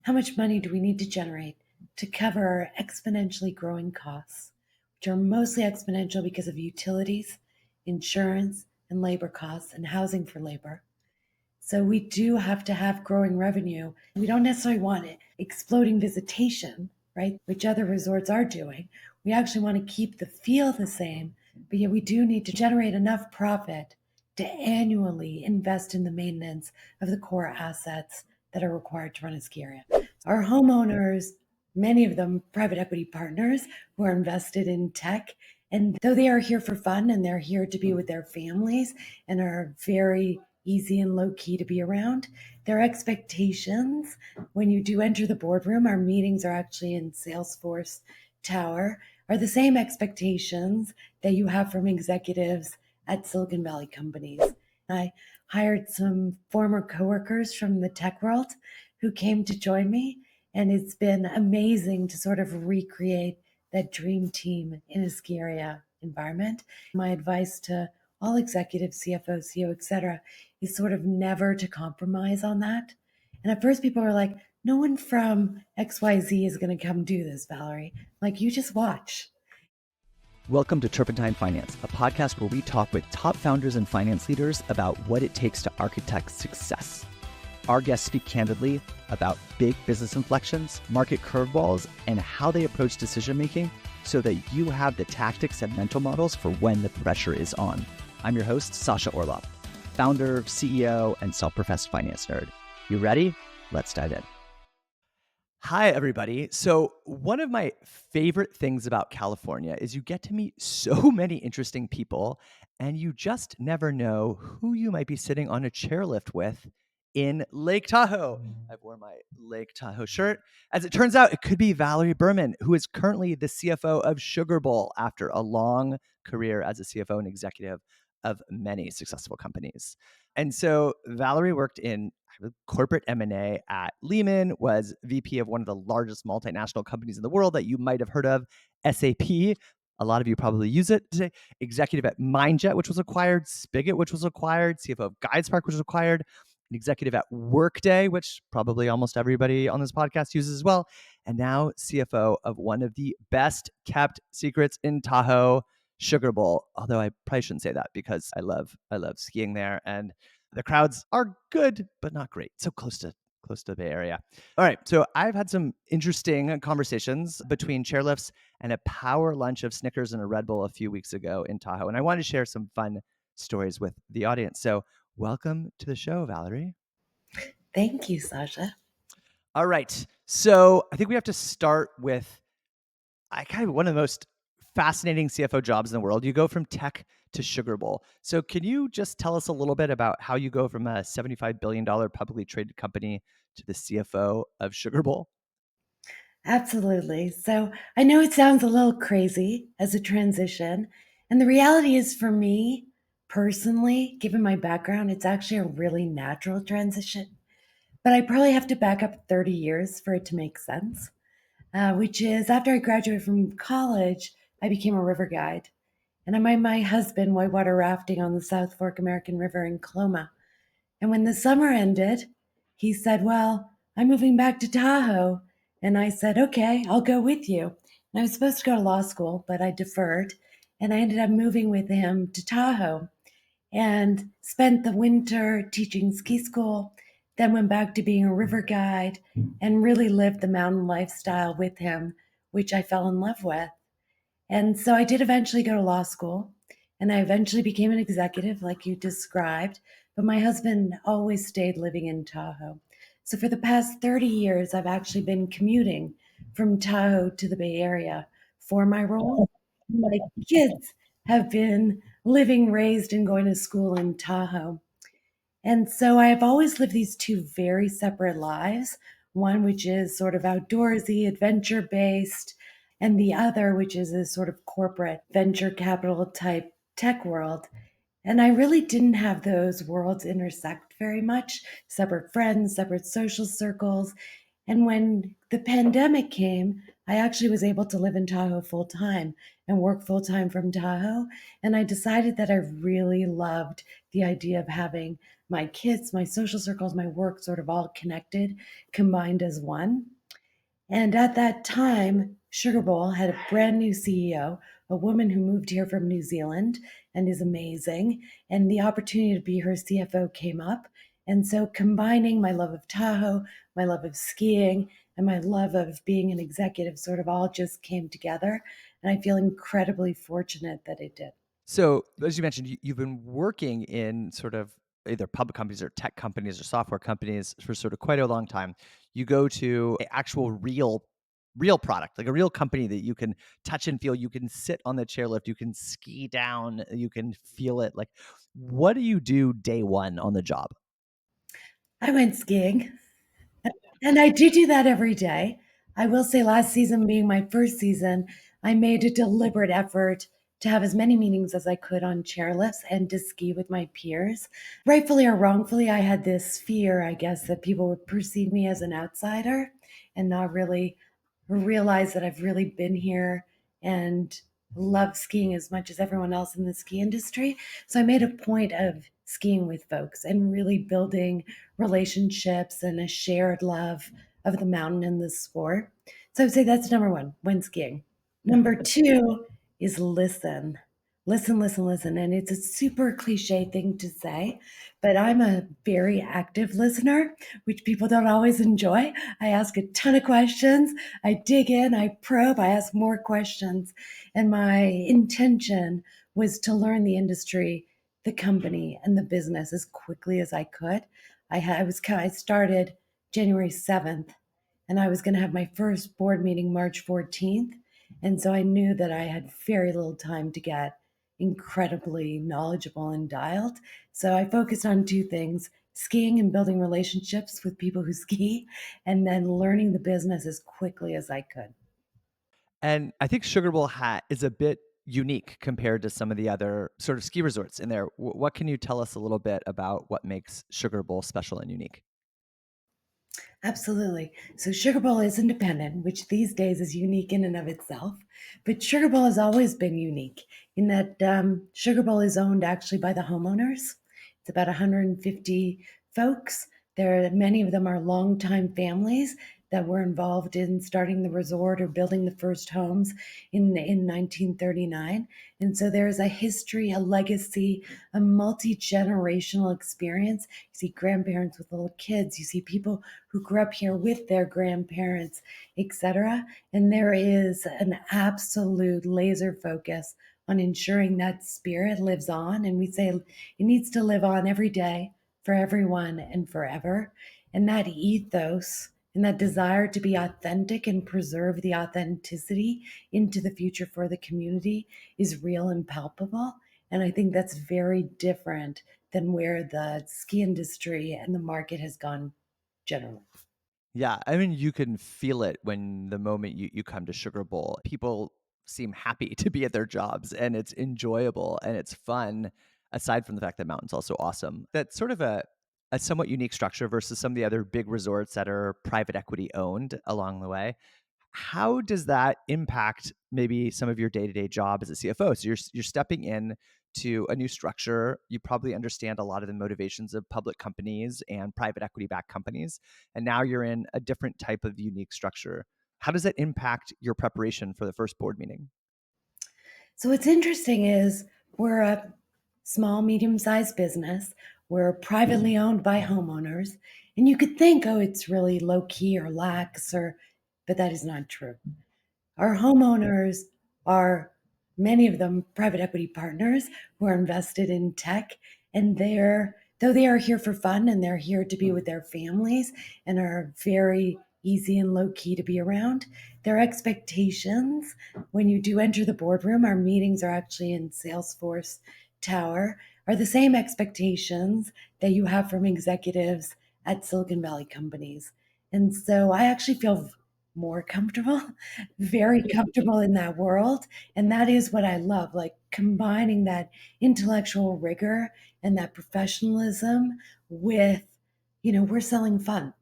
how much money do we need to generate to cover our exponentially growing costs, which are mostly exponential because of utilities, insurance, and labor costs, and housing for labor. So we do have to have growing revenue. We don't necessarily want it exploding visitation, right? Which other resorts are doing. We actually want to keep the feel the same, but yet we do need to generate enough profit to annually invest in the maintenance of the core assets that are required to run a ski area. Our homeowners, many of them private equity partners who are invested in tech, and though they are here for fun and they're here to be with their families and are very easy and low key to be around, their expectations when you do enter the boardroom, our meetings are actually in Salesforce Tower, are the same expectations that you have from executives at Silicon Valley companies. I hired some former coworkers from the tech world who came to join me, and it's been amazing to sort of recreate that dream team in a ski area environment. My advice to all executives, CFOs, CEO, etc., is sort of never to compromise on that. And at first, people were like, no one from XYZ is going to come do this, Valerie. Like, you just watch. Welcome to Turpentine Finance, a podcast where we talk with top founders and finance leaders about what it takes to architect success. Our guests speak candidly about big business inflections, market curveballs, and how they approach decision-making so that you have the tactics and mental models for when the pressure is on. I'm your host, Sasha Orloff, founder, CEO, and self-professed finance nerd. You ready? Let's dive in. Hi, everybody. So one of my favorite things about California is you get to meet so many interesting people, and you just never know who you might be sitting on a chairlift with in Lake Tahoe. I've worn my Lake Tahoe shirt. As it turns out, it could be Valerie Burman, who is currently the CFO of Sugar Bowl after a long career as a CFO and executive of many successful companies. And so Valerie worked in corporate M&A at Lehman, was VP of one of the largest multinational companies in the world that you might have heard of, SAP. A lot of you probably use it today. Executive at Mindjet, which was acquired, Spigot, which was acquired, CFO of GuidesPark, which was acquired, an executive at Workday, which probably almost everybody on this podcast uses as well, and now CFO of one of the best kept secrets in Tahoe, Sugar Bowl. Although I probably shouldn't say that because I love skiing there, and the crowds are good, but not great. So close to the Bay Area. All right. So I've had some interesting conversations between chairlifts and a power lunch of Snickers and a Red Bull a few weeks ago in Tahoe. And I wanted to share some fun stories with the audience. So welcome to the show, Valerie. Thank you, Sasha. All right. So I think we have to start with kind of one of the most fascinating CFO jobs in the world. You go from tech to Sugar Bowl. So can you just tell us a little bit about how you go from a $75 billion publicly traded company to the CFO of Sugar Bowl? Absolutely. So I know it sounds a little crazy as a transition. And the reality is, for me personally, given my background, it's actually a really natural transition. But I probably have to back up 30 years for it to make sense, which is after I graduated from college, I became a river guide. And I met my husband whitewater rafting on the South Fork American River in Coloma. And when the summer ended, he said, well, I'm moving back to Tahoe. And I said, okay, I'll go with you. And I was supposed to go to law school, but I deferred. And I ended up moving with him to Tahoe and spent the winter teaching ski school, then went back to being a river guide and really lived the mountain lifestyle with him, which I fell in love with. And so I did eventually go to law school, and I eventually became an executive like you described, but my husband always stayed living in Tahoe. So for the past 30 years, I've actually been commuting from Tahoe to the Bay Area for my role. My kids have been living, raised, and going to school in Tahoe. And so I've always lived these two very separate lives, one which is sort of outdoorsy, adventure based, and the other which is a sort of corporate venture capital type tech world. And I really didn't have those worlds intersect very much, separate friends, separate social circles. And when the pandemic came, I actually was able to live in Tahoe full time and work full time from Tahoe. And I decided that I really loved the idea of having my kids, my social circles, my work sort of all connected, combined as one. And at that time, Sugar Bowl had a brand new CEO, a woman who moved here from New Zealand and is amazing. And the opportunity to be her CFO came up. And so, combining my love of Tahoe, my love of skiing, and my love of being an executive sort of all just came together. And I feel incredibly fortunate that it did. So, as you mentioned, you've been working in sort of either public companies or tech companies or software companies for sort of quite a long time. You go to an actual real product, like a real company that you can touch and feel. You can sit on the chairlift, you can ski down, you can feel it. Like, what do you do day one on the job? I went skiing. And I do that every day. I will say last season being my first season, I made a deliberate effort to have as many meetings as I could on chairlifts and to ski with my peers. Rightfully or wrongfully, I had this fear, I guess, that people would perceive me as an outsider and not really realize that I've really been here and love skiing as much as everyone else in the ski industry. So I made a point of skiing with folks and really building relationships and a shared love of the mountain and the sport. So I would say that's number one when skiing. Number two is listen. Listen, listen, listen. And it's a super cliche thing to say, but I'm a very active listener, which people don't always enjoy. I ask a ton of questions. I dig in, I probe, I ask more questions. And my intention was to learn the industry, the company, and the business as quickly as I could. I started January 7th, and I was going to have my first board meeting March 14th. And so I knew that I had very little time to get incredibly knowledgeable and dialed. So I focused on two things: skiing and building relationships with people who ski, and then learning the business as quickly as I could. And I think Sugar Bowl Hat is a bit unique compared to some of the other sort of ski resorts in there. What can you tell us a little bit about what makes Sugar Bowl special and unique? Absolutely. So Sugar Bowl is independent, which these days is unique in and of itself. But Sugar Bowl has always been unique in that Sugar Bowl is owned actually by the homeowners. It's about 150 folks. Many of them are longtime families that were involved in starting the resort or building the first homes in 1939. And so there's a history, a legacy, a multi-generational experience. You see grandparents with little kids, you see people who grew up here with their grandparents, etc. And there is an absolute laser focus on ensuring that spirit lives on. And we say it needs to live on every day for everyone and forever. And that ethos and that desire to be authentic and preserve the authenticity into the future for the community is real and palpable. And I think that's very different than where the ski industry and the market has gone generally. Yeah, I mean, you can feel it when the moment you come to Sugar Bowl. People seem happy to be at their jobs and it's enjoyable and it's fun, aside from the fact that Mountain's also awesome. That's sort of a somewhat unique structure versus some of the other big resorts that are private equity owned along the way. How does that impact maybe some of your day-to-day job as a CFO? So you're stepping in to a new structure. You probably understand a lot of the motivations of public companies and private equity backed companies. And now you're in a different type of unique structure. How does that impact your preparation for the first board meeting? So what's interesting is we're a small, medium-sized business. We're privately owned by homeowners. And you could think, oh, it's really low key or lax, but that is not true. Our homeowners are, many of them, private equity partners who are invested in tech. And though they are here for fun and they're here to be with their families and are very easy and low key to be around, their expectations when you do enter the boardroom, our meetings are actually in Salesforce Tower, are the same expectations that you have from executives at Silicon Valley companies. And so I actually feel more comfortable, very comfortable in that world. And that is what I love, like combining that intellectual rigor and that professionalism with, we're selling fun.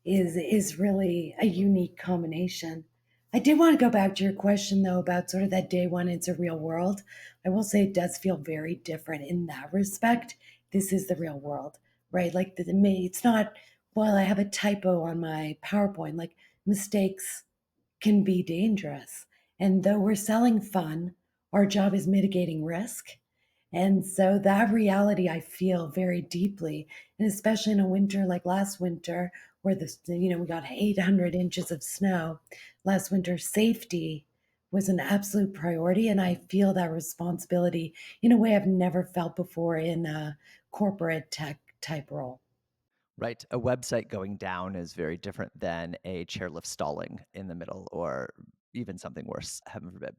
is really a unique combination. I did want to go back to your question though about sort of that day one, it's a real world. I will say it does feel very different in that respect. This is the real world, right? Like it's not, well, I have a typo on my PowerPoint. Like mistakes can be dangerous. And though we're selling fun, our job is mitigating risk. And so that reality I feel very deeply, and especially in a winter like last winter, where we got 800 inches of snow last winter, safety was an absolute priority. And I feel that responsibility in a way I've never felt before in a corporate tech type role. Right. A website going down is very different than a chairlift stalling in the middle, or even something worse, heaven forbid.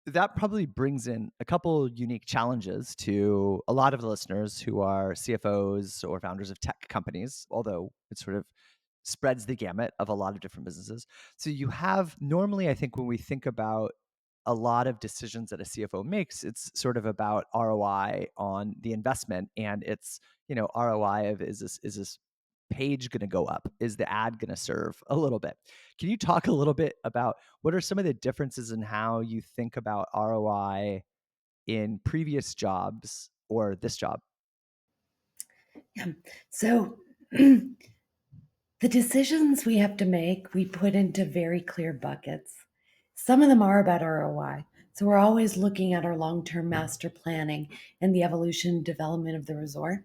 That probably brings in a couple unique challenges to a lot of the listeners who are CFOs or founders of tech companies, although it sort of spreads the gamut of a lot of different businesses. So you have normally, I think, when we think about a lot of decisions that a CFO makes, it's sort of about ROI on the investment, and it's ROI of is this page going to go up? Is the ad going to serve a little bit? Can you talk a little bit about what are some of the differences in how you think about ROI in previous jobs or this job? Yeah. So the decisions we have to make, we put into very clear buckets. Some of them are about ROI. So we're always looking at our long-term master planning and the evolution and development of the resort.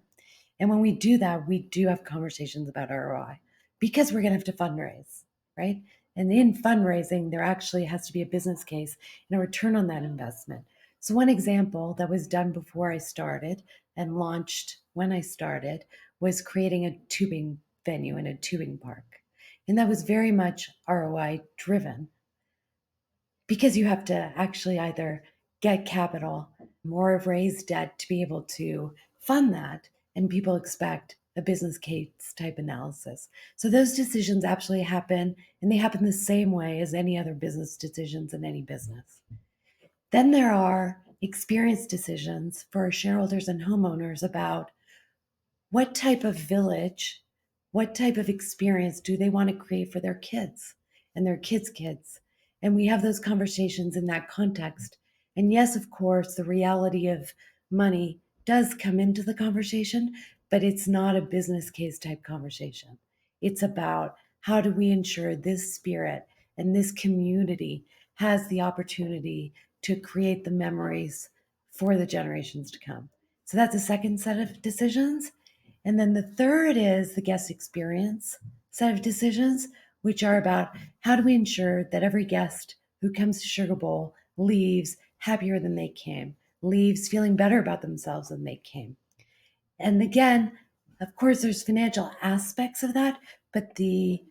And when we do that, we do have conversations about ROI because we're going to have to fundraise, right? And in fundraising, there actually has to be a business case and a return on that investment. So, one example that was done before I started and launched when I started was creating a tubing venue in a tubing park. And that was very much ROI driven because you have to actually either get capital or have raised debt to be able to fund that. And people expect a business case type analysis. So those decisions actually happen, and they happen the same way as any other business decisions in any business. Then there are experience decisions for our shareholders and homeowners about what type of village, what type of experience do they want to create for their kids and their kids' kids? And we have those conversations in that context. And yes, of course, the reality of money does come into the conversation, but it's not a business case type conversation. It's about how do we ensure this spirit and this community has the opportunity to create the memories for the generations to come. So that's a second set of decisions. And then the third is the guest experience set of decisions, which are about how do we ensure that every guest who comes to Sugar Bowl leaves happier than they came, leaves feeling better about themselves than they came. And again, of course, there's financial aspects of that, but the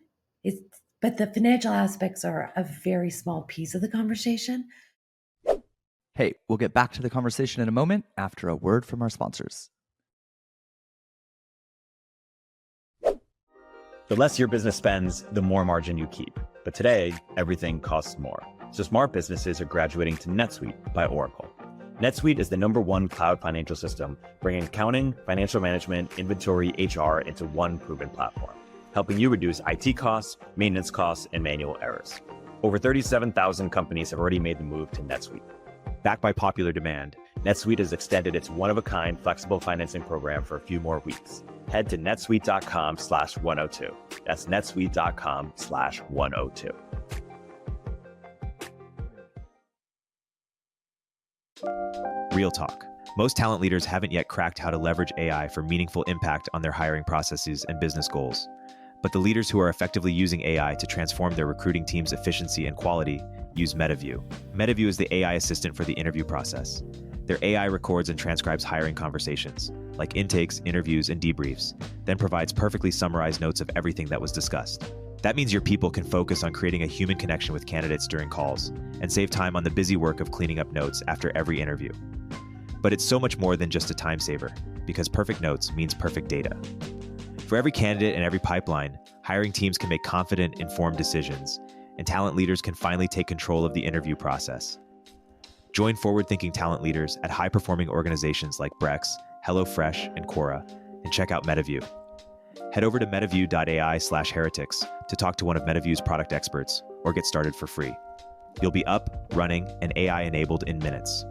financial aspects are a very small piece of the conversation. Hey, we'll get back to the conversation in a moment after a word from our sponsors. The less your business spends, the more margin you keep. But today, everything costs more. So smart businesses are graduating to Netsuite by Oracle. Netsuite is the #1 cloud financial system, bringing accounting, financial management, inventory, HR into one proven platform, helping you reduce IT costs, maintenance costs, and manual errors. Over 37,000 companies have already made the move to Netsuite. Backed by popular demand, Netsuite has extended its one-of-a-kind flexible financing program for a few more weeks. Head to netsuite.com/102. That's netsuite.com/102. Real talk. Most talent leaders haven't yet cracked how to leverage AI for meaningful impact on their hiring processes and business goals. But the leaders who are effectively using AI to transform their recruiting team's efficiency and quality use Metaview. Metaview is the AI assistant for the interview process. Their AI records and transcribes hiring conversations, like intakes, interviews, and debriefs, then provides perfectly summarized notes of everything that was discussed. That means your people can focus on creating a human connection with candidates during calls and save time on the busy work of cleaning up notes after every interview. But it's so much more than just a time saver, because perfect notes means perfect data. For every candidate and every pipeline, hiring teams can make confident, informed decisions, and talent leaders can finally take control of the interview process. Join forward-thinking talent leaders at high-performing organizations like Brex, HelloFresh, and Quora, and check out Metaview. Head over to metaview.ai/heretics to talk to one of Metaview's product experts or get started for free. You'll be up, running, and AI enabled in minutes.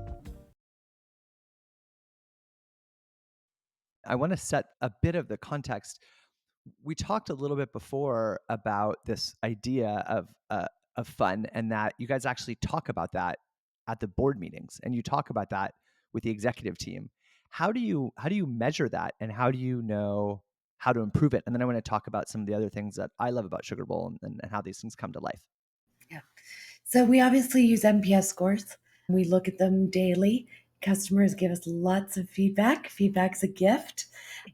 I want to set a bit of the context. We talked a little bit before about this idea of fun, and that you guys actually talk about that at the board meetings, and you talk about that with the executive team. How do you measure that, and how do you know how to improve it? And then I want to talk about some of the other things that I love about Sugar Bowl, and how these things come to life. Yeah. So we obviously use NPS scores. We look at them daily. Customers give us lots of feedback. Feedback's a gift.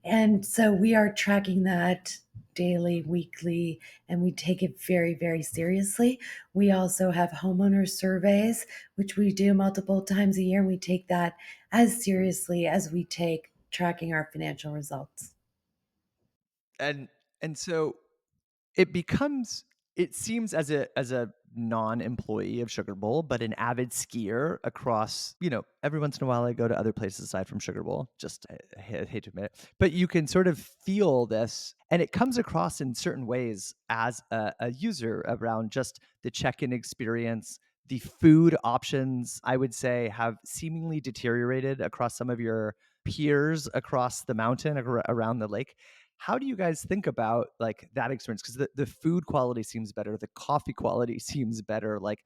And so we are tracking that daily, weekly, and we take it very, very seriously. We also have homeowner surveys, which we do multiple times a year. And we take that as seriously as we take tracking our financial results. And so it seems as a non-employee of Sugar Bowl, but an avid skier across, every once in a while I go to other places aside from Sugar Bowl. Just I hate to admit it, but you can sort of feel this, and it comes across in certain ways as a user around just the check-in experience. The food options, I would say, have seemingly deteriorated across some of your peers across the mountain around the lake. How do you guys think about like that experience? Because the food quality seems better, the coffee quality seems better, like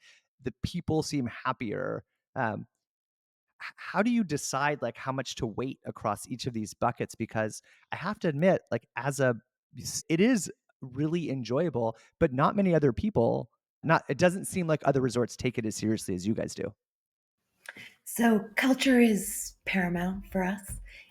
the people seem happier. How do you decide like how much to weight across each of these buckets? Because I have to admit, like it is really enjoyable, but not many other people. Not it doesn't seem like other resorts take it as seriously as you guys do. So, culture is paramount for us.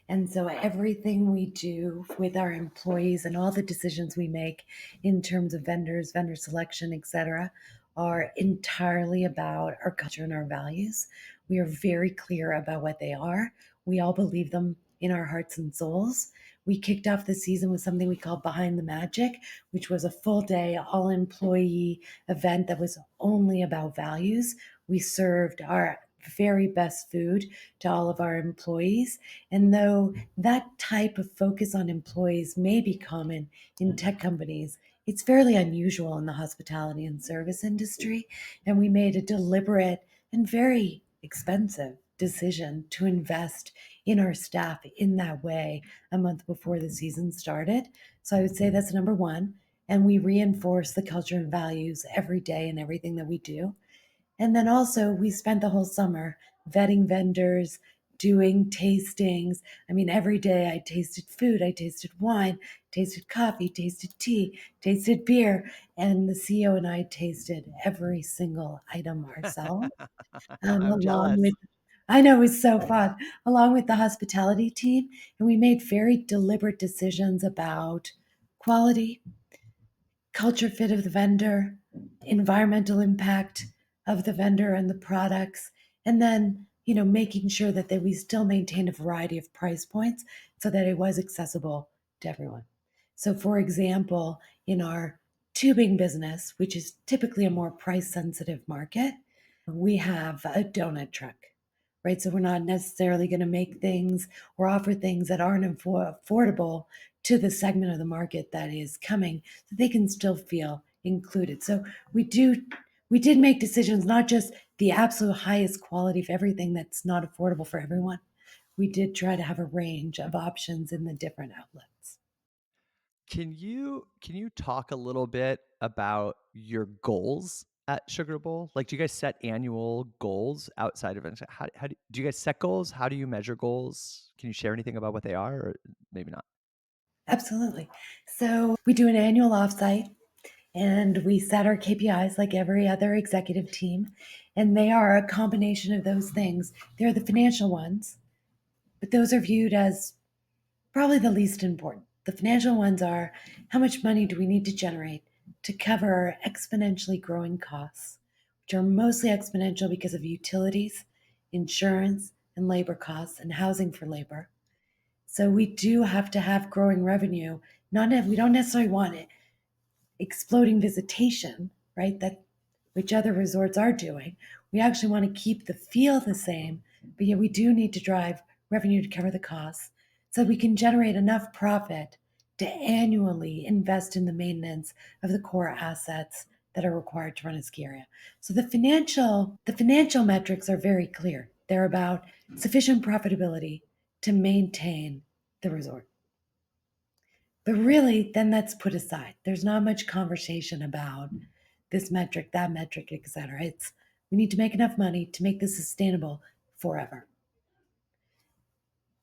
And so, everything we do with our employees and all the decisions we make in terms of vendors, vendor selection, etc., are entirely about our culture and our values. We are very clear about what they are. We all believe them in our hearts and souls. We kicked off the season with something we call Behind the Magic, which was a full day, all employee event that was only about values. We served our very best food to all of our employees. And though that type of focus on employees may be common in tech companies, it's fairly unusual in the hospitality and service industry. And we made a deliberate and very expensive decision to invest in our staff in that way a month before the season started. So I would say that's number one. And we reinforce the culture and values every day in everything that we do. And then also, we spent the whole summer vetting vendors, doing tastings. I mean, every day I tasted food, I tasted wine, tasted coffee, tasted tea, tasted beer. And the CEO and I tasted every single item ourselves, I'm along jealous. with, I know it was so fun, along with the hospitality team. And we made very deliberate decisions about quality, culture fit of the vendor, environmental impact of the vendor and the products, and then making sure that we still maintain a variety of price points so that it was accessible to everyone. So, for example, in our tubing business, which is typically a more price sensitive market, we have a donut truck, right? So we're not necessarily going to make things or offer things that aren't affordable to the segment of the market that is coming, so they can still feel included. So we did make decisions, not just the absolute highest quality of everything that's not affordable for everyone. We did try to have a range of options in the different outlets. Can you talk a little bit about your goals at Sugar Bowl? Like, do you guys set annual goals outside of it? Do you guys set goals? How do you measure goals? Can you share anything about what they are, or maybe not? Absolutely. So we do an annual offsite and we set our KPIs like every other executive team. And they are a combination of those things. They're the financial ones, but those are viewed as probably the least important. The financial ones are how much money do we need to generate to cover our exponentially growing costs, which are mostly exponential because of utilities, insurance, and labor costs, and housing for labor. So we do have to have growing revenue. We don't necessarily want it exploding visitation, right? That which other resorts are doing. We actually want to keep the feel the same, but yet we do need to drive revenue to cover the costs so we can generate enough profit to annually invest in the maintenance of the core assets that are required to run a ski area. So the financial metrics are very clear. They're about sufficient profitability to maintain the resort. But really, then that's put aside. There's not much conversation about this metric, that metric, etc. It's we need to make enough money to make this sustainable forever.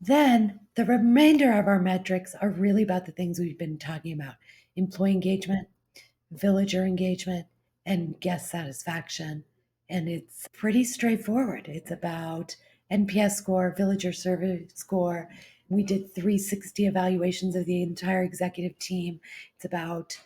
Then the remainder of our metrics are really about the things we've been talking about: employee engagement, villager engagement, and guest satisfaction. And it's pretty straightforward. It's about NPS score, villager survey score. We did 360 evaluations of the entire executive team. It's about,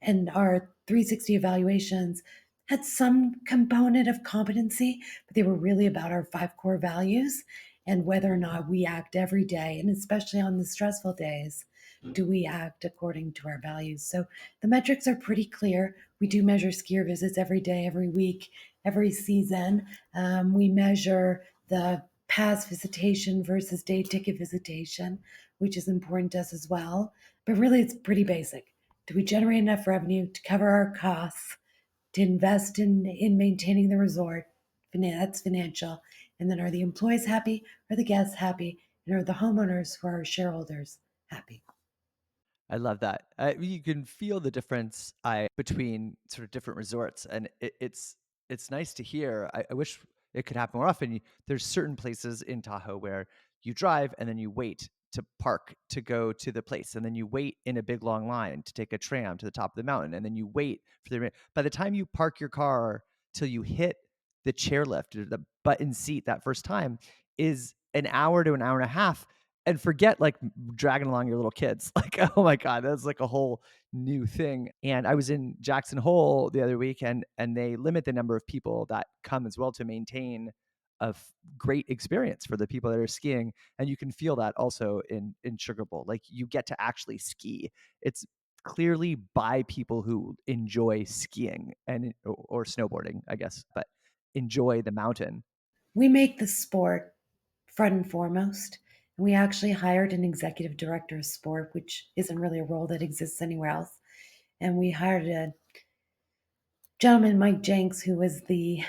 and our 360 evaluations had some component of competency, but they were really about our 5 core values and whether or not we act every day, and especially on the stressful days, do we act according to our values. So the metrics are pretty clear. We do measure skier visits every day, every week, every season. We measure the pass visitation versus day ticket visitation, which is important to us as well. But really, it's pretty basic. Do we generate enough revenue to cover our costs, to invest in maintaining the resort? That's financial. And then are the employees happy? Are the guests happy? And are the homeowners who are our shareholders happy? I love that. You can feel the difference between sort of different resorts, and it's nice to hear. I wish it could happen more often. There's certain places in Tahoe where you drive and then you wait to park to go to the place, and then you wait in a big long line to take a tram to the top of the mountain, and then you wait for the. By the time you park your car till you hit the chairlift or the button seat that first time is an hour to an hour and a half, and forget like dragging along your little kids. Like, oh my God, that's like a whole new thing. And I was in Jackson Hole the other weekend, and they limit the number of people that come as well to maintain a great experience for the people that are skiing. And you can feel that also in Sugar Bowl. Like, you get to actually ski. It's clearly by people who enjoy skiing and or snowboarding, I guess, but enjoy the mountain. We make the sport front and foremost. And we actually hired an executive director of sport, which isn't really a role that exists anywhere else. And we hired a gentleman, Mike Jankowski,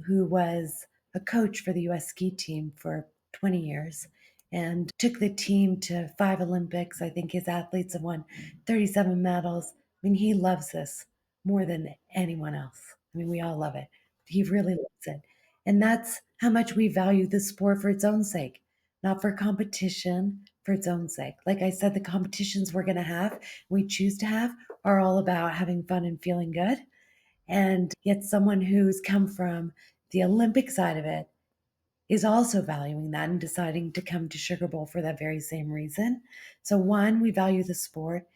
who was a coach for the US ski team for 20 years and took the team to 5 Olympics. I think his athletes have won 37 medals. I mean, he loves this more than anyone else. I mean, we all love it. He really loves it. And that's how much we value the sport for its own sake, not for competition, for its own sake. Like I said, the competitions we're going to have, we choose to have, are all about having fun and feeling good. And yet, someone who's come from the Olympic side of it is also valuing that and deciding to come to Sugar Bowl for that very same reason. So, one, we value the sport.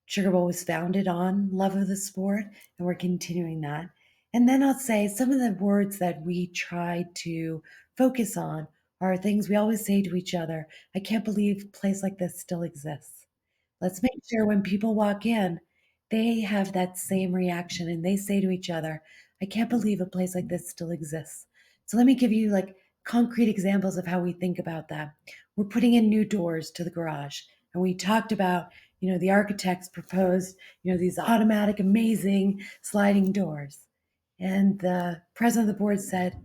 Sugar Bowl was founded on love of the sport, and we're continuing that. And then I'll say some of the words that we try to focus on are things we always say to each other. I can't believe a place like this still exists. Let's make sure when people walk in, they have that same reaction and they say to each other, I can't believe a place like this still exists. So let me give you like concrete examples of how we think about that. We're putting in new doors to the garage. And we talked about, the architects proposed, these automatic, amazing sliding doors. And the president of the board said,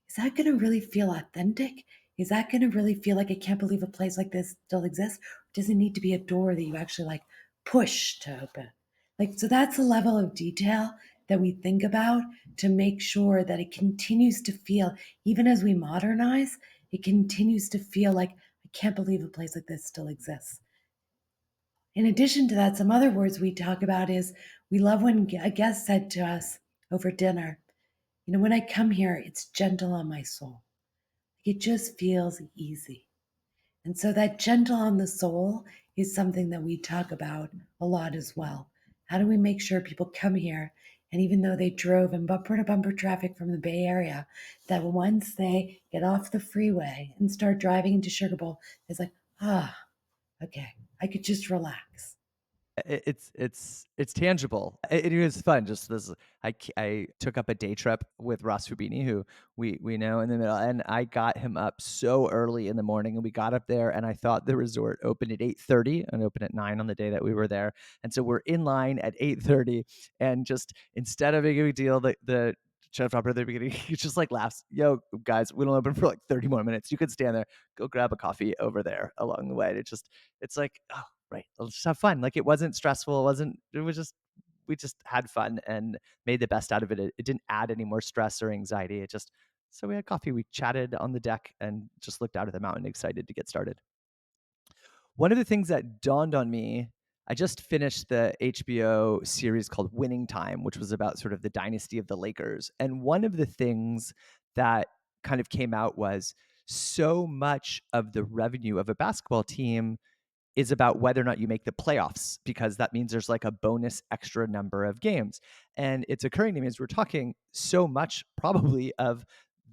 is that going to really feel authentic? Is that going to really feel like I can't believe a place like this still exists? Or does it need to be a door that you actually like push to open? Like, so that's a level of detail that we think about to make sure that it continues to feel, even as we modernize, it continues to feel like I can't believe a place like this still exists. In addition to that, some other words we talk about is we love when a guest said to us over dinner, when I come here, it's gentle on my soul. It just feels easy. And so that gentle on the soul is something that we talk about a lot as well. How do we make sure people come here, and even though they drove in bumper to bumper traffic from the Bay Area, that once they get off the freeway and start driving into Sugar Bowl, it's like, okay, I could just relax. It's tangible. It was fun. Just this, I took up a day trip with Ross Rubini, who we know in the middle, and I got him up so early in the morning, and we got up there, and I thought the resort opened at 8:30 and opened at 9 on the day that we were there, and so we're in line at 8:30, and just instead of making a big deal, the chef operator at the beginning, he just like laughs, "Yo, guys, we don't open for like 30 more minutes. You could stand there, go grab a coffee over there along the way." And it's like, oh, right, let's just have fun. Like it wasn't stressful. It was just, we just had fun and made the best out of it. It didn't add any more stress or anxiety. So we had coffee, we chatted on the deck and just looked out at the mountain, excited to get started. One of the things that dawned on me, I just finished the HBO series called Winning Time, which was about sort of the dynasty of the Lakers. And one of the things that kind of came out was so much of the revenue of a basketball team is about whether or not you make the playoffs, because that means there's like a bonus extra number of games. And it's occurring to me as we're talking, so much probably of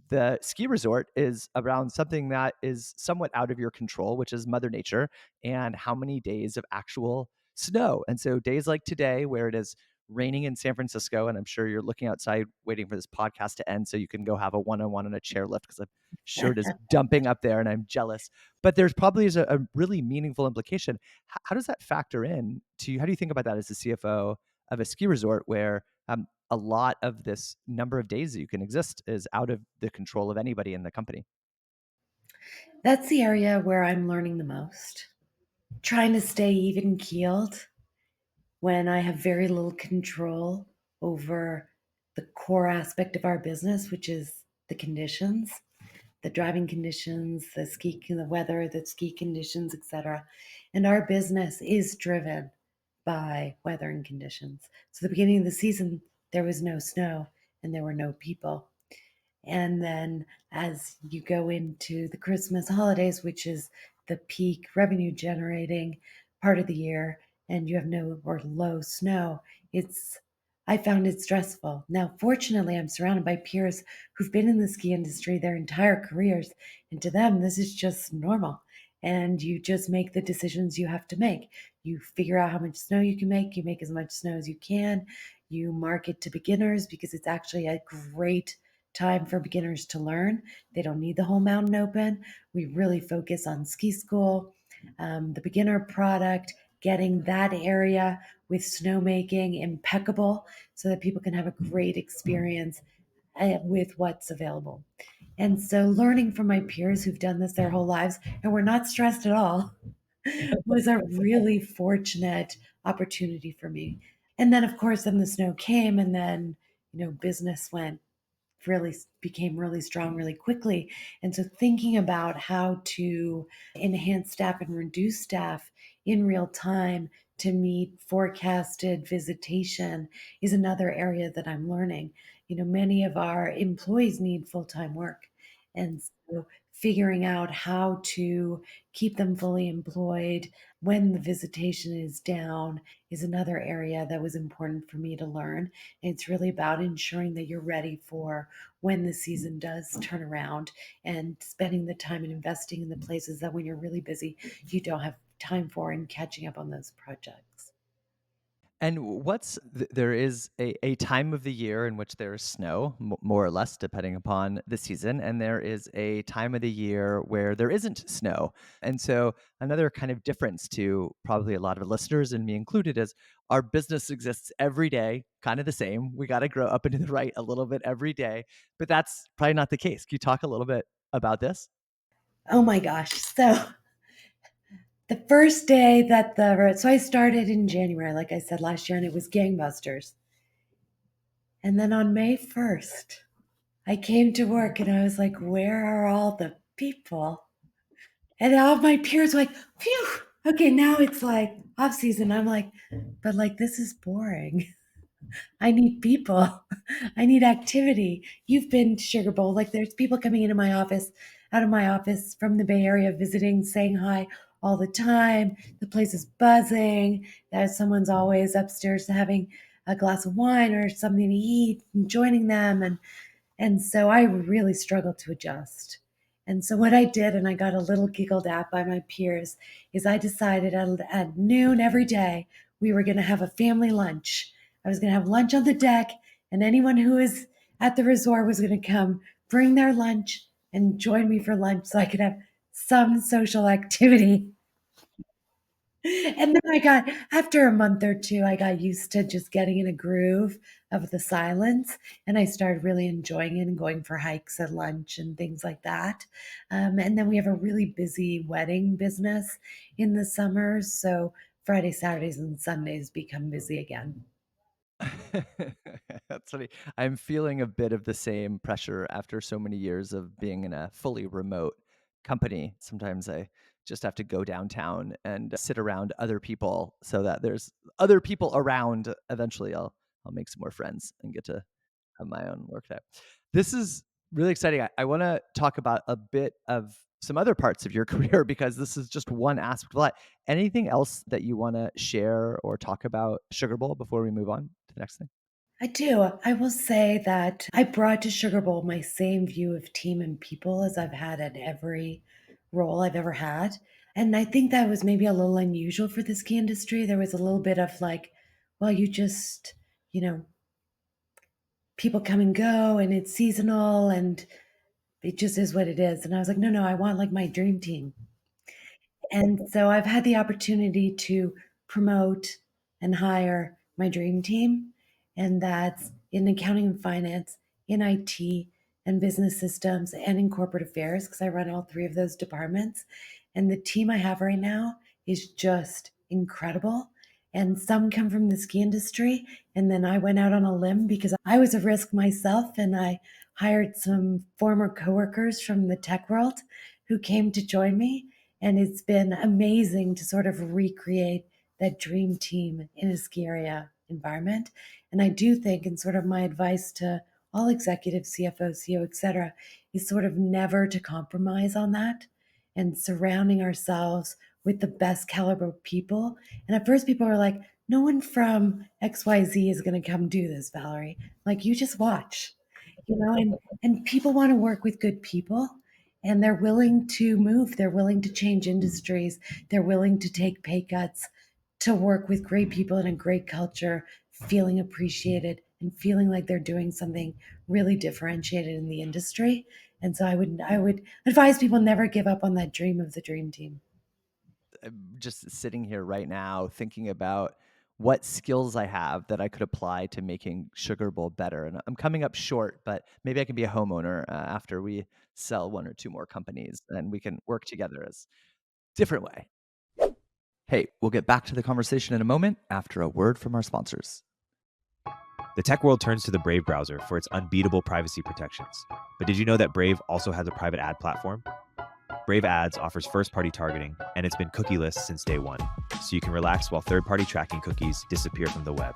the ski resort is around something that is somewhat out of your control, which is Mother Nature and how many days of actual snow. And so days like today, where it is raining in San Francisco, and I'm sure you're looking outside waiting for this podcast to end so you can go have a one-on-one on a chairlift, because I'm sure it is dumping up there and I'm jealous. But there's probably is a really meaningful implication. How does that factor in to you? How do you think about that as the CFO of a ski resort where a lot of this number of days that you can exist is out of the control of anybody in the company? That's the area where I'm learning the most. Trying to stay even keeled when I have very little control over the core aspect of our business, which is the conditions, the driving conditions, the weather, the ski conditions, etc. And our business is driven by weather and conditions. So the beginning of the season, there was no snow and there were no people. And then as you go into the Christmas holidays, which is the peak revenue generating part of the year, and you have no or low snow, I found it stressful. Now, fortunately, I'm surrounded by peers who've been in the ski industry their entire careers, and to them, this is just normal. And you just make the decisions you have to make. You figure out how much snow you can make, you make as much snow as you can, you market to beginners because it's actually a great time for beginners to learn. They don't need the whole mountain open. We really focus on ski school, the beginner product, getting that area with snowmaking impeccable so that people can have a great experience with what's available. And so, learning from my peers who've done this their whole lives and were not stressed at all was a really fortunate opportunity for me. And then, of course, then the snow came, and then business went really became really strong really quickly. And so thinking about how to enhance staff and reduce staff in real time to meet forecasted visitation is another area that I'm learning. Many of our employees need full-time work. And so figuring out how to keep them fully employed when the visitation is down is another area that was important for me to learn. It's really about ensuring that you're ready for when the season does turn around and spending the time and investing in the places that when you're really busy, you don't have time for and catching up on those projects. And there is a time of the year in which there is snow, more or less, depending upon the season. And there is a time of the year where there isn't snow. And so, another kind of difference to probably a lot of listeners, and me included, is our business exists every day, kind of the same. We got to grow up and to the right a little bit every day. But that's probably not the case. Can you talk a little bit about this? Oh my gosh. So the first day so I started in January, like I said last year, and it was gangbusters. And then on May 1st, I came to work and I was like, where are all the people? And all my peers were like, phew, okay, now it's like off season. I'm like, but like, this is boring. I need people. I need activity. You've been to Sugar Bowl. Like there's people coming into my office, out of my office from the Bay Area, visiting, saying hi all the time. The place is buzzing. That someone's always upstairs having a glass of wine or something to eat and joining them. And so I really struggled to adjust. And so what I did, and I got a little giggled at by my peers, is I decided at noon every day we were going to have a family lunch. I was going to have lunch on the deck, and anyone who was at the resort was going to come bring their lunch and join me for lunch so I could have some social activity. And then after a month or two, I got used to just getting in a groove of the silence, and I started really enjoying it and going for hikes at lunch and things like that. And then we have a really busy wedding business in the summers, so Friday, Saturdays, and Sundays become busy again. That's funny. I'm feeling a bit of the same pressure after so many years of being in a fully remote company. Sometimes I just have to go downtown and sit around other people so that there's other people around. Eventually I'll make some more friends and get to have my own work day. This is really exciting. I want to talk about a bit of some other parts of your career because this is just one aspect of that. Anything else that you want to share or talk about Sugar Bowl before we move on to the next thing? I do. I will say that I brought to Sugar Bowl my same view of team and people as I've had at every role I've ever had. And I think that was maybe a little unusual for the ski industry. There was a little bit of like, well, you just, you know, people come and go and it's seasonal and it just is what it is. And I was like, no, no, I want like my dream team. And so I've had the opportunity to promote and hire my dream team, and that's in accounting and finance, in IT and business systems, and in corporate affairs, because I run all three of those departments. And the team I have right now is just incredible. And some come from the ski industry. And then I went out on a limb because I was a risk myself, and I hired some former coworkers from the tech world who came to join me, and it's been amazing to sort of recreate that dream team in a ski area environment. And I do think, and sort of my advice to all executives, CFOs, CEO, et cetera, is sort of never to compromise on that and surrounding ourselves with the best caliber people. And at first, people were like, no one from XYZ is going to come do this, Valerie. Like, you just watch, and people want to work with good people, and they're willing to move, they're willing to change industries, they're willing to take pay cuts to work with great people in a great culture, feeling appreciated and feeling like they're doing something really differentiated in the industry. And so I would advise people never give up on that dream of the dream team. I'm just sitting here right now thinking about what skills I have that I could apply to making Sugar Bowl better. And I'm coming up short, but maybe I can be a homeowner after we sell one or two more companies and we can work together as different way. Hey, we'll get back to the conversation in a moment after a word from our sponsors. The tech world turns to the Brave browser for its unbeatable privacy protections. But did you know that Brave also has a private ad platform? Brave Ads offers first-party targeting, and it's been cookieless since day one, so you can relax while third-party tracking cookies disappear from the web.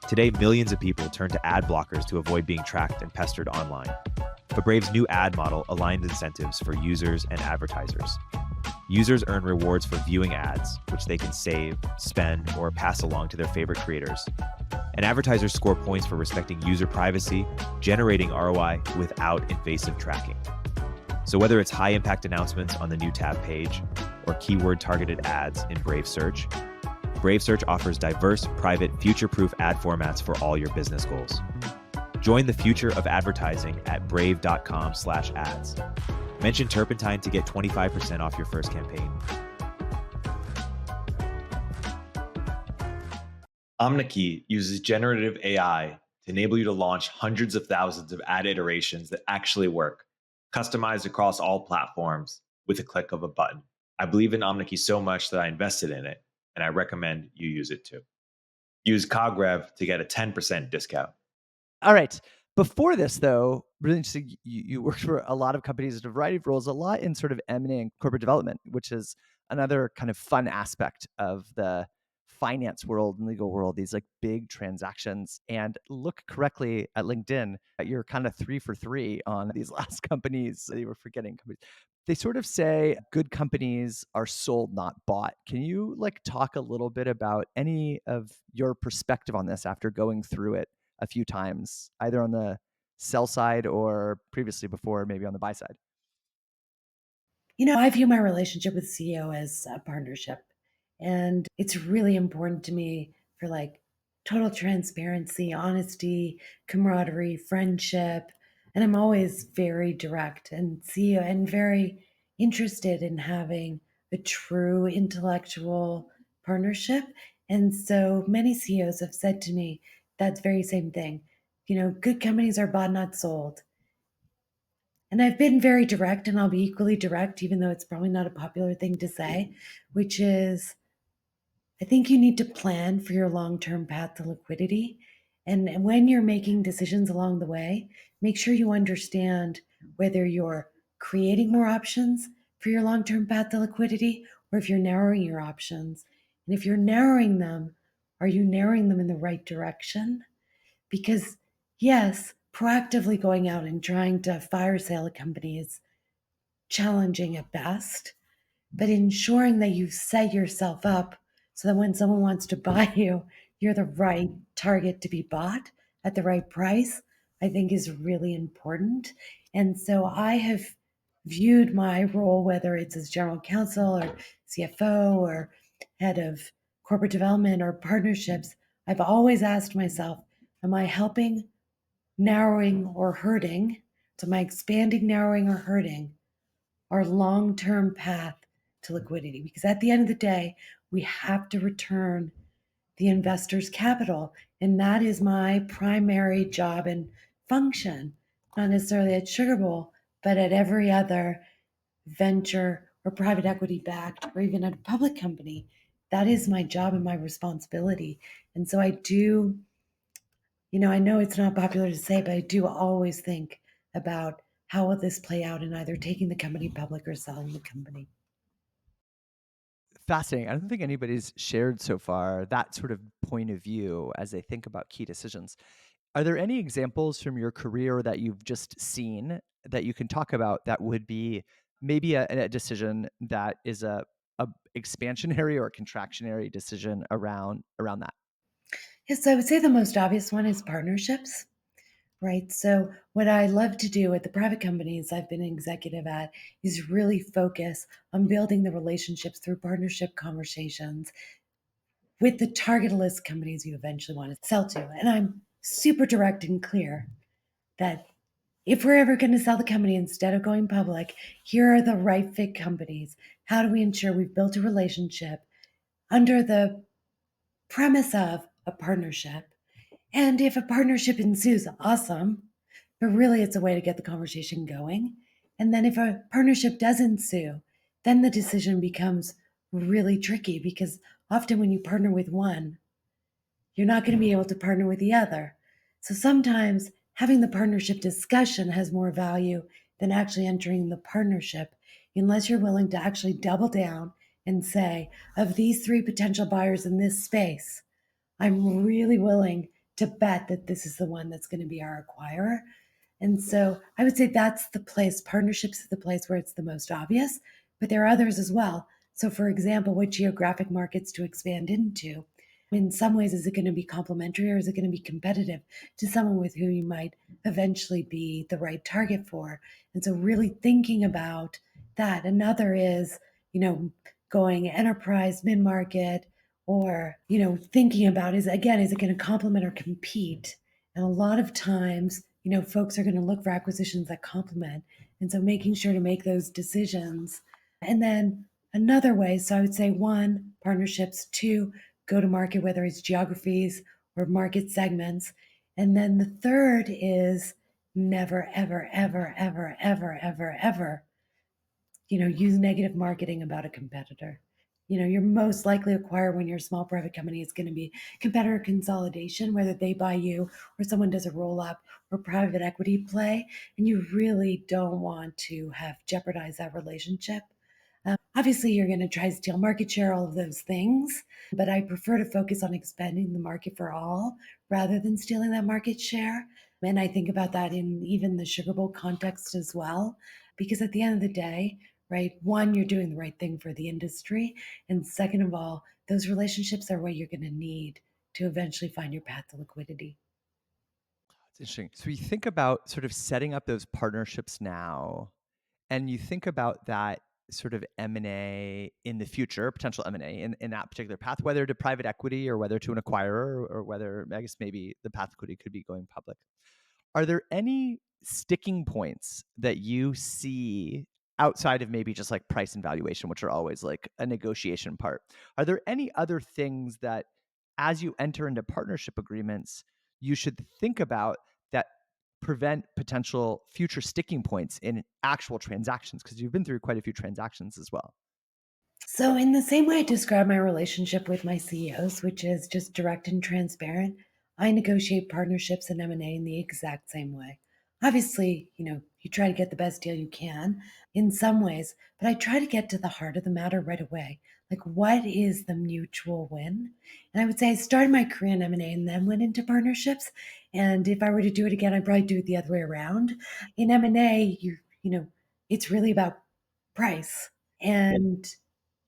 Today, millions of people turn to ad blockers to avoid being tracked and pestered online. But Brave's new ad model aligns incentives for users and advertisers. Users earn rewards for viewing ads, which they can save, spend, or pass along to their favorite creators. And advertisers score points for respecting user privacy, generating ROI without invasive tracking. So whether it's high-impact announcements on the new tab page or keyword-targeted ads in Brave Search offers diverse, private, future-proof ad formats for all your business goals. Join the future of advertising at brave.com/ads. Mention Turpentine to get 25% off your first campaign. Omneky uses generative AI to enable you to launch hundreds of thousands of ad iterations that actually work, customized across all platforms with a click of a button. I believe in Omneky so much that I invested in it, and I recommend you use it too. Use CogRev to get a 10% discount. All right. Before this, though, really interesting. You worked for a lot of companies in a variety of roles, a lot in sort of M&A and corporate development, which is another kind of fun aspect of the finance world and legal world, these like big transactions. And look correctly at LinkedIn, you're kind of 3 for 3 on these last companies. You were forgetting companies. They sort of say good companies are sold, not bought. Can you like talk a little bit about any of your perspective on this after going through it a few times, either on the sell side or previously before, maybe on the buy side? I view my relationship with CEO as a partnership. And it's really important to me for like total transparency, honesty, camaraderie, friendship. And I'm always very direct and see and very interested in having a true intellectual partnership. And so many CEOs have said to me that very same thing. Good companies are bought, not sold. And I've been very direct, and I'll be equally direct, even though it's probably not a popular thing to say, which is I think you need to plan for your long-term path to liquidity. And when you're making decisions along the way, make sure you understand whether you're creating more options for your long-term path to liquidity or if you're narrowing your options. And if you're narrowing them, are you narrowing them in the right direction? Because, yes, proactively going out and trying to fire sale a company is challenging at best, but ensuring that you set yourself up so that when someone wants to buy you, you're the right target to be bought at the right price, I think is really important. And so I have viewed my role, whether it's as general counsel or CFO or head of corporate development or partnerships, I've always asked myself, am I helping, narrowing, or hurting? So am I expanding, narrowing, or hurting our long-term path to liquidity? Because at the end of the day, we have to return the investor's capital. And that is my primary job and function, not necessarily at Sugar Bowl, but at every other venture or private equity backed or even at a public company. That is my job and my responsibility. And so I do, I know it's not popular to say, but I do always think about how will this play out in either taking the company public or selling the company. Fascinating. I don't think anybody's shared so far that sort of point of view as they think about key decisions. Are there any examples from your career that you've just seen that you can talk about that would be maybe a decision that is a expansionary or a contractionary decision around that? Yes, so I would say the most obvious one is partnerships, right? So, what I love to do at the private companies I've been an executive at is really focus on building the relationships through partnership conversations with the target list companies you eventually want to sell to. And I'm super direct and clear that if we're ever going to sell the company instead of going public, here are the right fit companies. How do we ensure we've built a relationship under the premise of a partnership? And if a partnership ensues, awesome. But really, it's a way to get the conversation going. And then if a partnership does ensue, then the decision becomes really tricky because often when you partner with one, you're not going to be able to partner with the other. So sometimes having the partnership discussion has more value than actually entering the partnership, unless you're willing to actually double down and say, of these three potential buyers in this space, I'm really willing to bet that this is the one that's going to be our acquirer. And so I would say that's the place, partnerships is the place where it's the most obvious, but there are others as well. So, for example, what geographic markets to expand into? In some ways, is it going to be complementary or is it going to be competitive to someone with who you might eventually be the right target for? And so, really thinking about that. Another is, going enterprise, mid market, or, thinking about is again, is it going to complement or compete? And a lot of times, folks are going to look for acquisitions that complement. And so making sure to make those decisions. And then another way, so I would say one, partnerships, two, go to market, whether it's geographies or market segments. And then the third is never, ever, ever, ever, ever, ever, ever use negative marketing about a competitor. Your most likely acquire when you're a small private company is going to be competitor consolidation, whether they buy you or someone does a roll up or private equity play. And you really don't want to have jeopardized that relationship. Obviously, you're going to try to steal market share, all of those things, but I prefer to focus on expanding the market for all rather than stealing that market share. And I think about that in even the Sugar Bowl context as well, because at the end of the day, right, one, you're doing the right thing for the industry. And second of all, those relationships are what you're going to need to eventually find your path to liquidity. It's interesting. So you think about sort of setting up those partnerships now, and you think about that sort of M&A in the future, potential M&A in that particular path, whether to private equity or whether to an acquirer or whether, I guess maybe the path equity could be going public. Are there any sticking points that you see outside of maybe just like price and valuation, which are always like a negotiation part? Are there any other things that as you enter into partnership agreements, you should think about that prevent potential future sticking points in actual transactions? Because you've been through quite a few transactions as well. So, in the same way I describe my relationship with my CEOs, which is just direct and transparent, I negotiate partnerships and M&A in the exact same way. Obviously, you try to get the best deal you can in some ways, but I try to get to the heart of the matter right away. Like, what is the mutual win? And I would say I started my career in M&A and then went into partnerships. And if I were to do it again, I'd probably do it the other way around. In M&A, it's really about price. And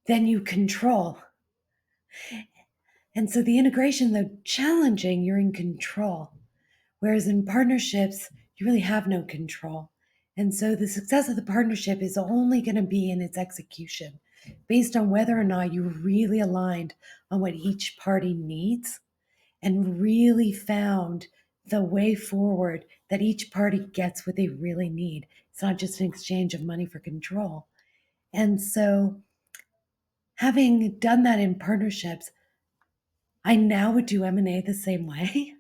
then you control. And so the integration, though challenging, you're in control. Whereas in partnerships, you really have no control. And so the success of the partnership is only going to be in its execution based on whether or not you really aligned on what each party needs and really found the way forward that each party gets what they really need. It's not just an exchange of money for control. And so having done that in partnerships, I now would do M&A the same way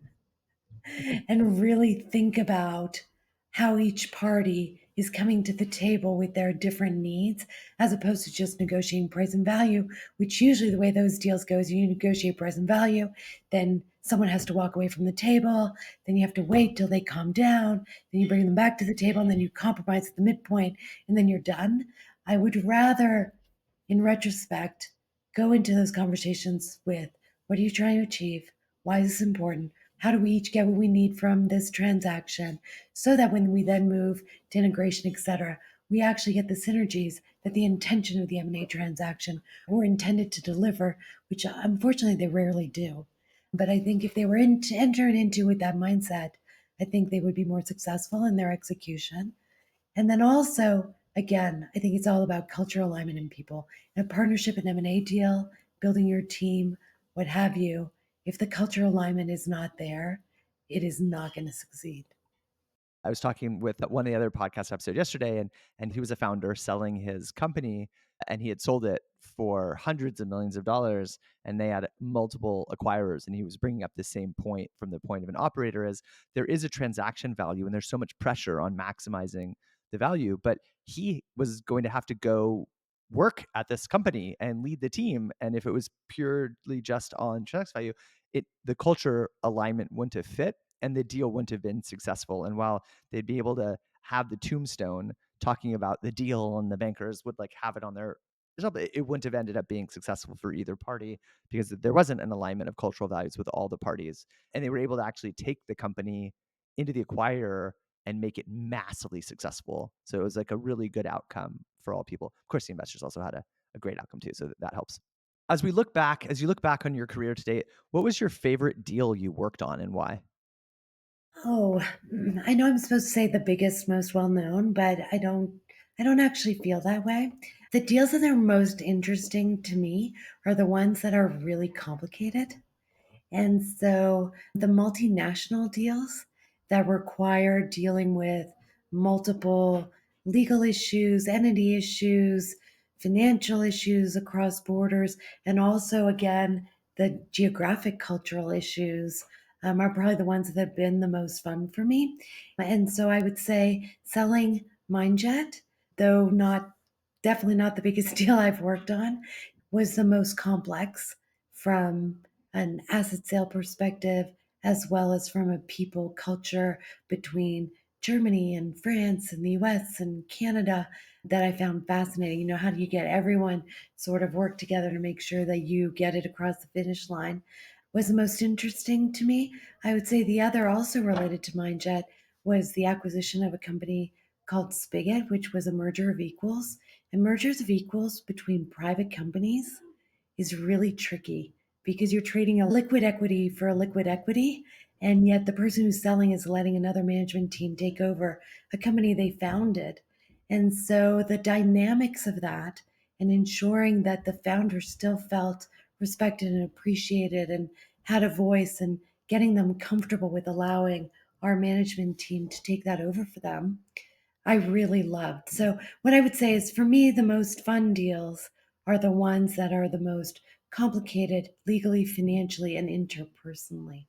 and really think about how each party is coming to the table with their different needs as opposed to just negotiating price and value, which usually the way those deals go is you negotiate price and value, then someone has to walk away from the table, then you have to wait till they calm down, then you bring them back to the table, and then you compromise at the midpoint, and then you're done. I would rather, in retrospect, go into those conversations with what are you trying to achieve? Why is this important? How do we each get what we need from this transaction so that when we then move to integration, et cetera, we actually get the synergies that the intention of the M&A transaction were intended to deliver, which unfortunately they rarely do. But I think if they were entered into with that mindset, I think they would be more successful in their execution. And then also, again, I think it's all about cultural alignment in people. In a partnership, an M&A deal, building your team, what have you, if the cultural alignment is not there, it is not going to succeed. I was talking with one of the other podcast episodes yesterday, and he was a founder selling his company, and he had sold it for hundreds of millions of dollars, and they had multiple acquirers. And he was bringing up the same point from the point of an operator: is there is a transaction value, and there's so much pressure on maximizing the value, but he was going to have to go work at this company and lead the team. And if it was purely just on transaction value, the culture alignment wouldn't have fit and the deal wouldn't have been successful. And while they'd be able to have the tombstone talking about the deal and the bankers would like have it on their job, it wouldn't have ended up being successful for either party because there wasn't an alignment of cultural values with all the parties. And they were able to actually take the company into the acquirer and make it massively successful. So it was like a really good outcome for all people. Of course, the investors also had a great outcome too. So that helps. As you look back on your career to date, what was your favorite deal you worked on and why? Oh, I know I'm supposed to say the biggest, most well known, but I don't actually feel that way. The deals that are most interesting to me are the ones that are really complicated. And so the multinational deals that require dealing with multiple legal issues, entity issues, financial issues across borders, and also, again, the geographic cultural issues are probably the ones that have been the most fun for me. And so I would say selling Mindjet, though not definitely not the biggest deal I've worked on, was the most complex from an asset sale perspective, as well as from a people culture between Germany and France and the US and Canada that I found fascinating. How do you get everyone sort of work together to make sure that you get it across the finish line was the most interesting to me. I would say the other also related to Mindjet was the acquisition of a company called Spigot, which was a merger of equals. And mergers of equals between private companies is really tricky because you're trading a liquid equity for a liquid equity. And yet the person who's selling is letting another management team take over a company they founded. And so the dynamics of that and ensuring that the founders still felt respected and appreciated and had a voice, and getting them comfortable with allowing our management team to take that over for them, I really loved. So what I would say is, for me, the most fun deals are the ones that are the most complicated legally, financially, and interpersonally.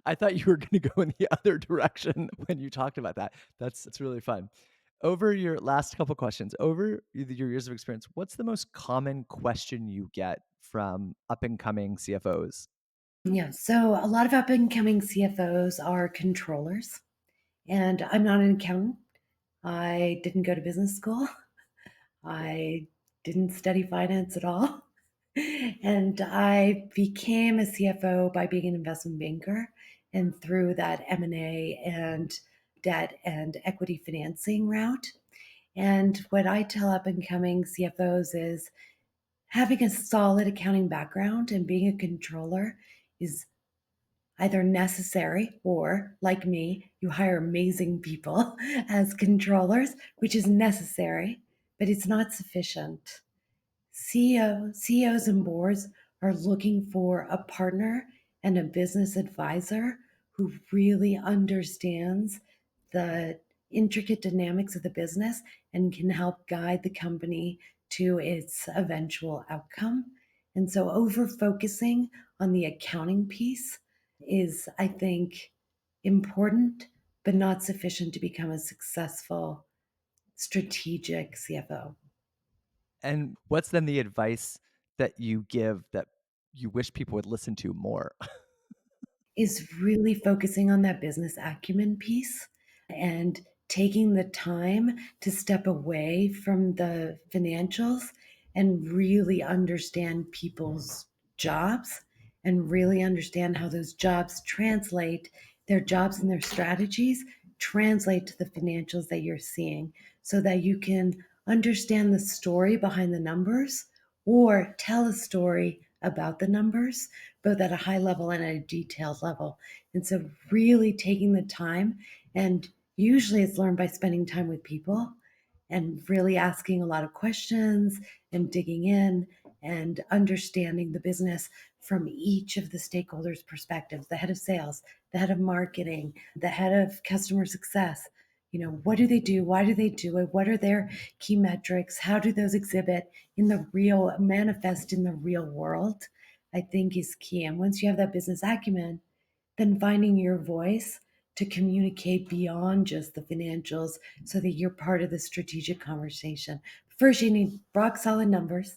I thought you were going to go in the other direction when you talked about that. That's really fun. Over your last couple questions, over your years of experience, what's the most common question you get from up and coming CFOs? Yeah, so a lot of up and coming CFOs are controllers, and I'm not an accountant. I didn't go to business school. I didn't study finance at all. And I became a CFO by being an investment banker, and through that M&A and debt and equity financing route. And what I tell up and coming CFOs is, having a solid accounting background and being a controller is either necessary, or, like me, you hire amazing people as controllers, which is necessary, but it's not sufficient. CEOs and boards are looking for a partner and a business advisor who really understands the intricate dynamics of the business and can help guide the company to its eventual outcome. And so, over focusing on the accounting piece is, I think, important, but not sufficient to become a successful strategic CFO. And what's then the advice that you give that you wish people would listen to more? Is really focusing on that business acumen piece and taking the time to step away from the financials and really understand people's jobs, and really understand how those jobs translate, their jobs and their strategies translate to the financials that you're seeing, so that you can understand the story behind the numbers, or tell a story about the numbers, both at a high level and at a detailed level. And so, really taking the time, and usually it's learned by spending time with people and really asking a lot of questions and digging in and understanding the business from each of the stakeholders' perspectives: the head of sales, the head of marketing, the head of customer success. What do they do? Why do they do it? What are their key metrics? How do those exhibit in the real, manifest in the real world? I think is key. And once you have that business acumen, then finding your voice to communicate beyond just the financials, so that you're part of the strategic conversation. First, you need rock solid numbers.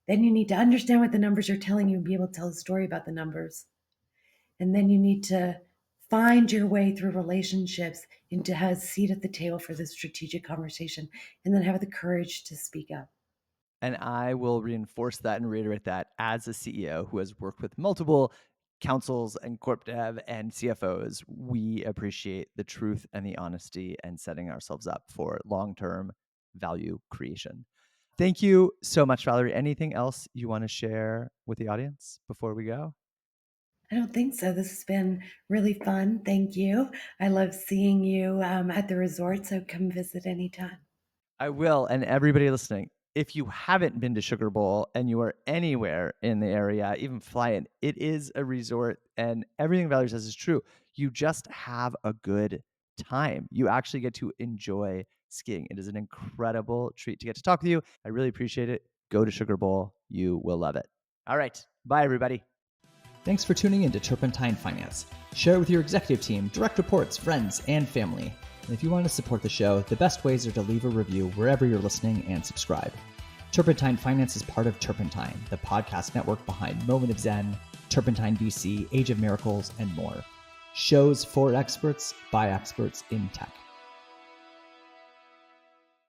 Then you need to understand what the numbers are telling you and be able to tell a story about the numbers. And then you need to find your way through relationships into have a seat at the table for the strategic conversation, and then have the courage to speak up. And I will reinforce that and reiterate that as a CEO who has worked with multiple councils and corp dev and CFOs, we appreciate the truth and the honesty and setting ourselves up for long-term value creation. Thank you so much, Valerie. Anything else you want to share with the audience before we go? I don't think so. This has been really fun. Thank you. I love seeing you at the resort, so come visit anytime. I will. And everybody listening, if you haven't been to Sugar Bowl and you are anywhere in the area, even fly in, it is a resort, and everything Valerie says is true. You just have a good time. You actually get to enjoy skiing. It is an incredible treat to get to talk with you. I really appreciate it. Go to Sugar Bowl. You will love it. All right. Bye, everybody. Thanks for tuning in to Turpentine Finance. Share it with your executive team, direct reports, friends, and family. And if you want to support the show, the best ways are to leave a review wherever you're listening and subscribe. Turpentine Finance is part of Turpentine, the podcast network behind Moment of Zen, Turpentine VC, Age of Miracles, and more. Shows for experts by experts in tech.